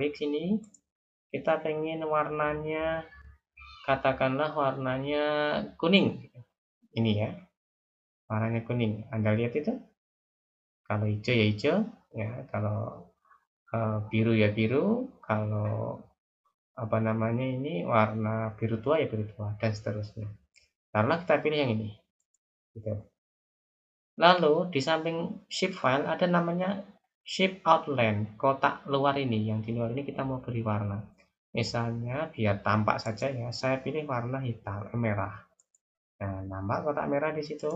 klik sini, kita pengen warnanya, katakanlah warnanya kuning. Ini ya, warnanya kuning. Anda lihat itu? Kalau hijau ya hijau, ya. Kalau biru ya biru. Kalau apa namanya ini warna biru tua ya biru tua, dan seterusnya. Karena kita pilih yang ini. Gitu. Lalu di samping shape file ada namanya shape outline, kotak luar ini. Yang di luar ini kita mau beri warna. Misalnya biar tampak saja ya, saya pilih warna hitam, merah. Nah, nampak kotak merah di situ.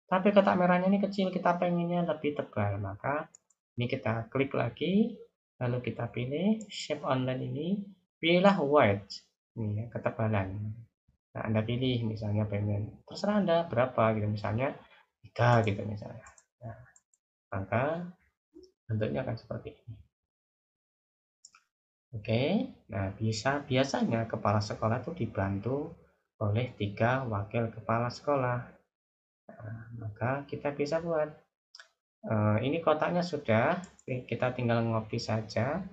Tapi kotak merahnya ini kecil, kita pengennya lebih tebal. Maka ini kita klik lagi, lalu kita pilih shape outline ini, pilihlah white, ini ya, ketebalan. Nah, Anda pilih misalnya pengen, terserah Anda berapa gitu, misalnya 3 gitu misalnya. Nah, maka bentuknya akan seperti ini. Oke, nah biasanya kepala sekolah itu dibantu oleh 3 wakil kepala sekolah. Nah, maka kita bisa buat ini kotaknya sudah, kita tinggal ngopi saja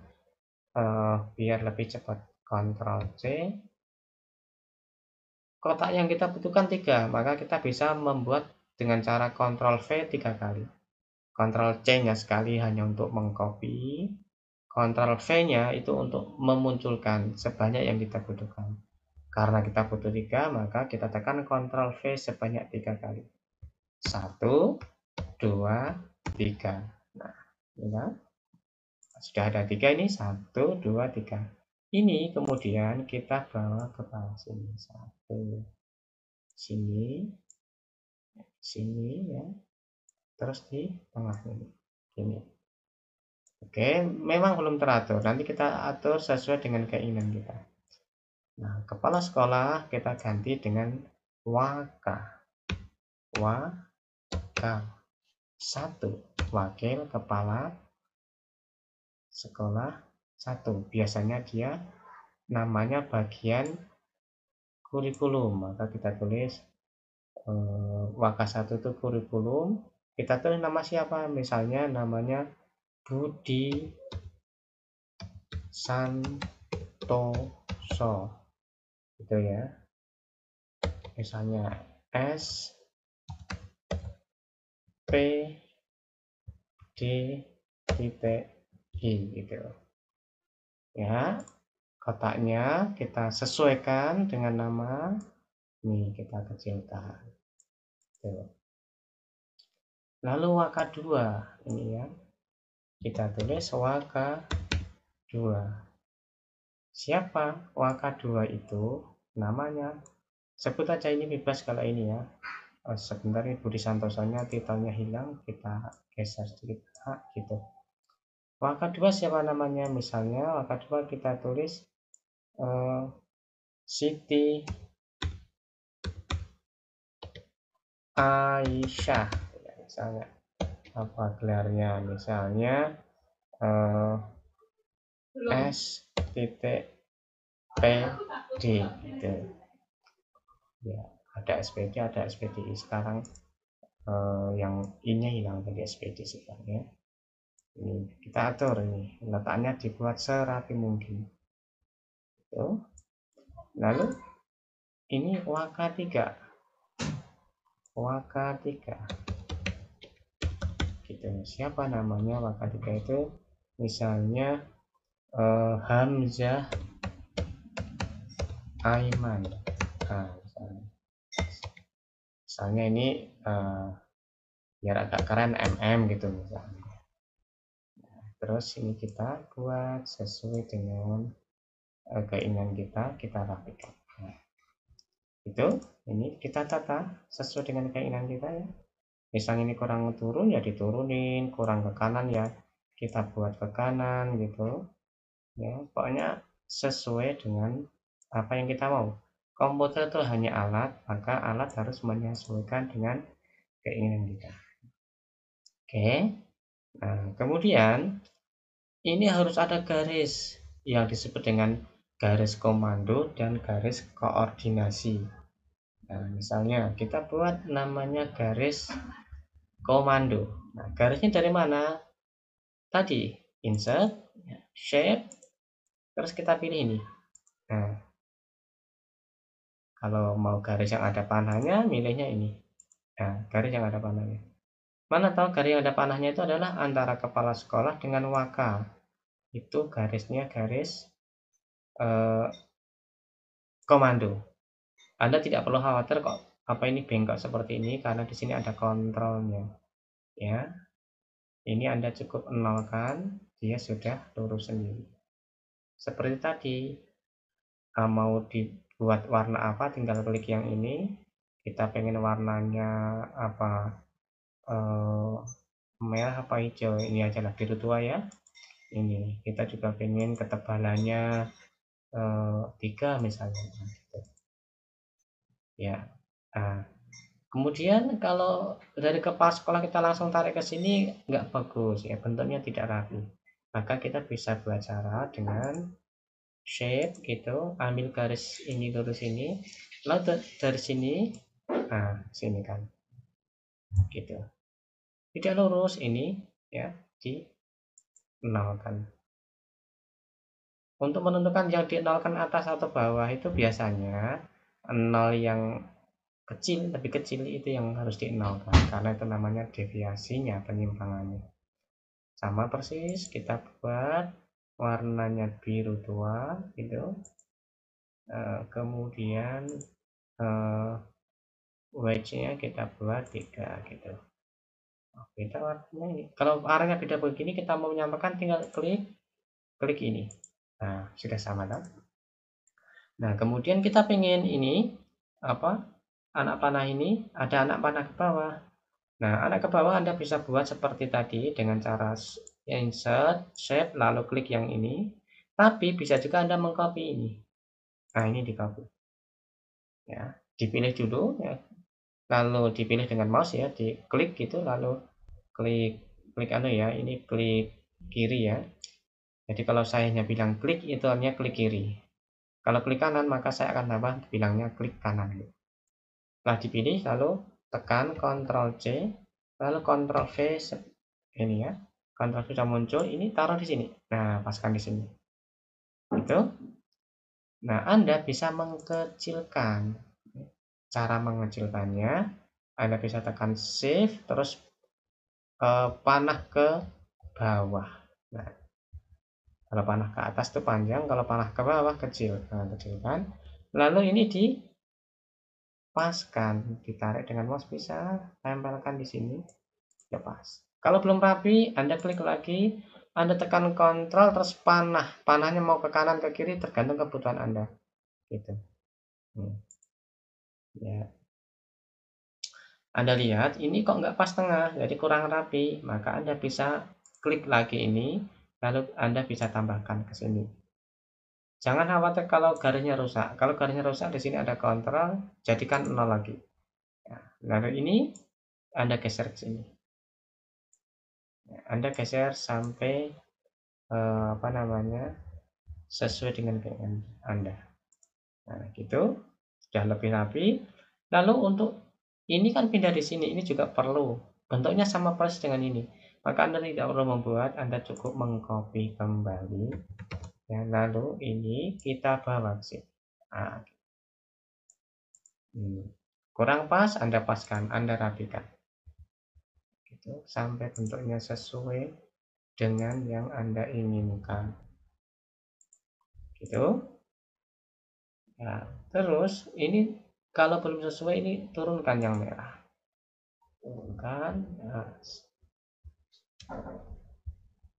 biar lebih cepat. Ctrl C. Kotak yang kita butuhkan 3, maka kita bisa membuat dengan cara Ctrl V 3 kali. Ctrl C-nya sekali hanya untuk mengcopy, Ctrl V-nya itu untuk memunculkan sebanyak yang kita butuhkan. Karena kita butuh 3, maka kita tekan Ctrl V sebanyak 3 kali. 1, 2, 3. Nah, ya. Sudah ada 3 ini, 1, 2, 3. Ini kemudian kita bawa ke bawah sini. 1, sini, sini ya. Terus di tengah ini. Ini. Oke, memang belum teratur. Nanti kita atur sesuai dengan keinginan kita. Nah, kepala sekolah kita ganti dengan waka. Waka. 1. Wakil kepala sekolah 1. Biasanya dia namanya bagian kurikulum. Maka kita tulis waka 1 itu kurikulum. Kita tulis nama siapa? Misalnya namanya Budi Santoso, gitu ya. Misalnya S P D titik I gitu ya. Kotaknya kita sesuaikan dengan nama. Nih kita kecilkan. Tuh. Lalu waka 2 ini ya. Kita tulis waka 2. Siapa waka 2 itu? Namanya sebut aja, ini bebas kalau ini ya. Sebentar ini Budi Santosonya titelnya hilang, kita geser sedikit gitu. Waka 2 siapa namanya? Misalnya waka 2 kita tulis Siti Aisyah ya, misalnya. Apa gelarnya? Misalnya S titik PD gitu ya. Ada SPD, ada SPDI. Sekarang yang I-nya hilang, jadi SPD sekarang ya. Ini kita atur, ini letaknya dibuat serapi mungkin. Tuh. Lalu ini waka 3. Waka 3 gitu. Siapa namanya waka 3 itu? Misalnya Hamzah Aiman. Nah, misalnya ini biar agak keren MM gitu misalnya. Nah, terus ini kita buat sesuai dengan keinginan kita rapikan. Nah, itu ini kita tata sesuai dengan keinginan kita ya. Misalnya ini kurang turun ya diturunin, kurang ke kanan ya kita buat ke kanan gitu ya. Pokoknya sesuai dengan apa yang kita mau. Komputer itu hanya alat, maka alat harus menyesuaikan dengan keinginan kita. Oke, nah kemudian ini harus ada garis yang disebut dengan garis komando dan garis koordinasi. Nah, misalnya kita buat namanya garis komando. Nah, garisnya dari mana? Tadi insert, shape, terus kita pilih ini. Nah, kalau mau garis yang ada panahnya, milihnya ini. Nah, garis yang ada panahnya. Mana tahu garis yang ada panahnya itu adalah antara kepala sekolah dengan waka. Itu garisnya garis eh, komando. Anda tidak perlu khawatir kok apa ini bengkok seperti ini karena di sini ada kontrolnya. Ya, ini Anda cukup nolkan, dia sudah lurus sendiri. Seperti tadi, mau dibuat warna apa, tinggal klik yang ini. Kita pengen warnanya apa, merah apa hijau, ini aja lah, biru tua ya. Ini kita juga pengen ketebalannya 3 misalnya, gitu. Ya. Nah, kemudian kalau dari kepala sekolah kita langsung tarik ke sini nggak bagus ya, bentuknya tidak rapi. Maka kita bisa buat cara dengan shape gitu, ambil garis ini lurus ini, lalu dari sini, nah sini kan, gitu. Tidak lurus ini ya, di nolkan. Untuk menentukan yang di nolkan atas atau bawah itu biasanya nol yang kecil, lebih kecil itu yang harus di nolkan karena itu namanya deviasinya, penyimpangannya. Sama persis kita buat warnanya biru tua gitu. Kemudian wedge-nya kita buat 3 gitu. Beda warnanya ini. Kalau arahnya beda begini, kita mau menyamakan tinggal klik ini. Nah, sudah sama kan? Nah, kemudian kita pengen ini apa? Anak panah ini ada anak panah ke bawah. Nah, anak ke bawah Anda bisa buat seperti tadi dengan cara insert, shape, lalu klik yang ini. Tapi bisa juga Anda mengcopy ini. Nah, ini di copy. Ya, dipilih dulu ya. Lalu dipilih dengan mouse ya, diklik gitu, lalu klik klik ya, ini klik kiri ya. Jadi kalau saya hanya bilang klik, itu artinya klik kiri. Kalau klik kanan, maka saya akan tambah bilangnya klik kanan. Setelah dipilih, lalu tekan Ctrl C, lalu Ctrl V ini ya. Ctrl V sudah muncul, ini taruh di sini. Nah, paskan di sini. Itu. Nah, Anda bisa mengkecilkan. Cara mengecilkannya, Anda bisa tekan Shift, terus panah ke bawah. Nah, kalau panah ke atas itu panjang, kalau panah ke bawah kecil. Nah, kecilkan. Lalu ini dipaskan, ditarik dengan mouse bisa, tempelkan di sini, lepas. Kalau belum rapi, Anda klik lagi, Anda tekan Ctrl terus panahnya mau ke kanan ke kiri tergantung kebutuhan Anda. Gitu. Ya. Anda lihat ini kok nggak pas tengah, jadi kurang rapi, maka Anda bisa klik lagi ini, lalu Anda bisa tambahkan ke sini. Jangan khawatir kalau garisnya rusak. Kalau garisnya rusak, di sini ada kontrol, jadikan 0 lagi. Ya, lalu ini Anda geser ke sini. Ya, Anda geser sampai apa namanya, sesuai dengan keinginan Anda. Nah, gitu sudah lebih rapi. Lalu untuk ini kan pindah di sini, ini juga perlu. Bentuknya sama persis dengan ini. Maka Anda tidak perlu membuat, Anda cukup mengcopy kembali. Ya, lalu ini kita bawa ke sini. Nah, kurang pas, Anda paskan, Anda rapikan. Gitu, sampai bentuknya sesuai dengan yang Anda inginkan. Gitu. Nah, terus ini kalau belum sesuai ini turunkan yang merah. Turunkan. Nah,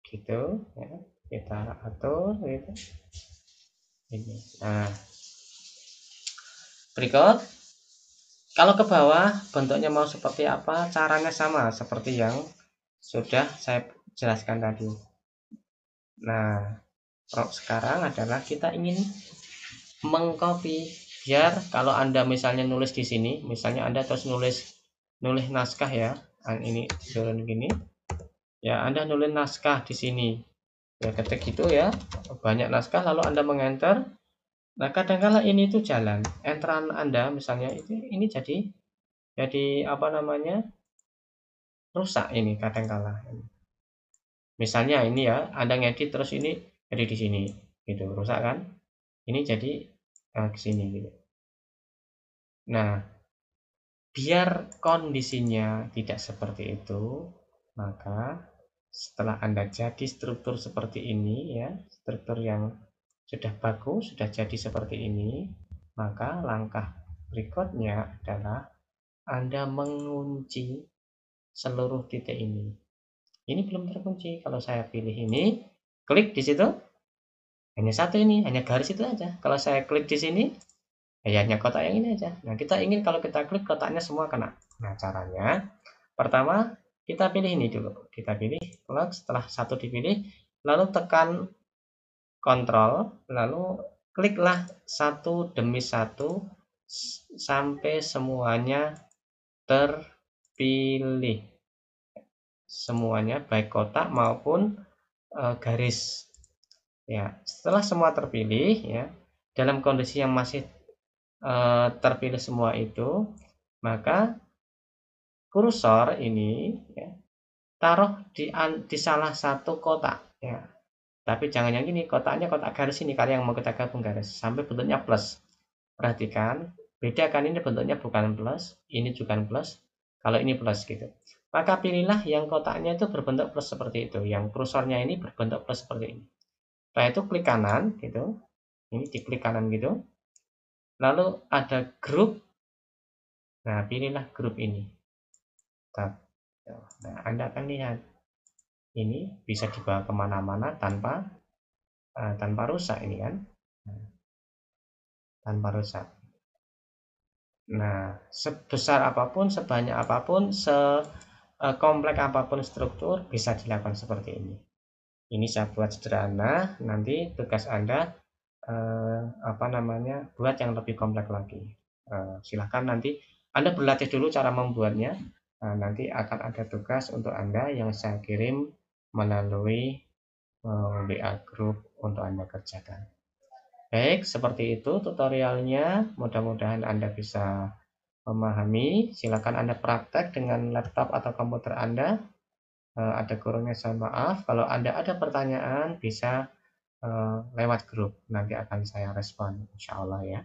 gitu ya. Kita atur gitu. Ini. Nah, berikut kalau ke bawah bentuknya mau seperti apa, caranya sama seperti yang sudah saya jelaskan tadi. Nah, sekarang adalah kita ingin mengcopy biar kalau Anda misalnya nulis di sini, misalnya Anda terus nulis naskah ya. Ini turun gini. Ya, Anda nulis naskah di sini. Ya, ketik gitu ya. Banyak naskah lalu Anda mengenter. Nah, kadang-kala ini tuh jalan. Enteran Anda misalnya ini jadi apa namanya? Rusak ini kadang-kala. Misalnya ini ya, Anda ngedit terus ini jadi di sini. gitu, rusak kan? Ini jadi ke sini gitu. Nah, biar kondisinya tidak seperti itu, maka setelah Anda jadi struktur seperti ini ya, struktur yang sudah bagus, sudah jadi seperti ini, maka langkah berikutnya adalah Anda mengunci seluruh titik ini. Ini belum terkunci. Kalau saya pilih ini, klik di situ, hanya satu ini, hanya garis itu aja. Kalau saya klik di sini, ya hanya kotak yang ini aja. Nah, kita ingin kalau kita klik kotaknya semua kena. Nah, caranya pertama kita pilih ini dulu. Kita pilih klik, setelah satu dipilih, lalu tekan kontrol, lalu kliklah satu demi satu sampai semuanya terpilih. Semuanya baik kotak maupun garis. Ya, setelah semua terpilih ya, dalam kondisi yang masih terpilih semua itu, maka kursor ini ya, taruh di salah satu kotak ya. Tapi jangan yang ini, kotaknya kotak garis ini, karena yang mau kita gabung garis sampai bentuknya plus. Perhatikan, beda kan, ini bentuknya bukan plus, ini juga plus, kalau ini plus gitu. Maka pilihlah yang kotaknya itu berbentuk plus seperti itu, yang kursornya ini berbentuk plus seperti ini. Setelah itu klik kanan gitu, ini diklik kanan gitu. Lalu ada grup. Nah, pilihlah grup ini. Nah, Anda akan lihat ini bisa dibawa kemana-mana tanpa rusak ini kan. Nah, tanpa rusak. Nah, sebesar apapun, sebanyak apapun, sekompleks apapun struktur bisa dilakukan seperti ini. Ini saya buat sederhana. Nanti tugas Anda buat yang lebih kompleks lagi. Silahkan nanti Anda berlatih dulu cara membuatnya. Nah, nanti akan ada tugas untuk Anda yang saya kirim melalui WA group untuk Anda kerjakan. Baik, seperti itu tutorialnya. Mudah-mudahan Anda bisa memahami. Silakan Anda praktek dengan laptop atau komputer Anda. Ada kurangnya saya maaf. Kalau Anda ada pertanyaan bisa lewat grup. Nanti akan saya respon, insya Allah ya.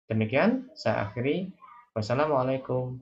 Demikian saya akhiri. Wassalamualaikum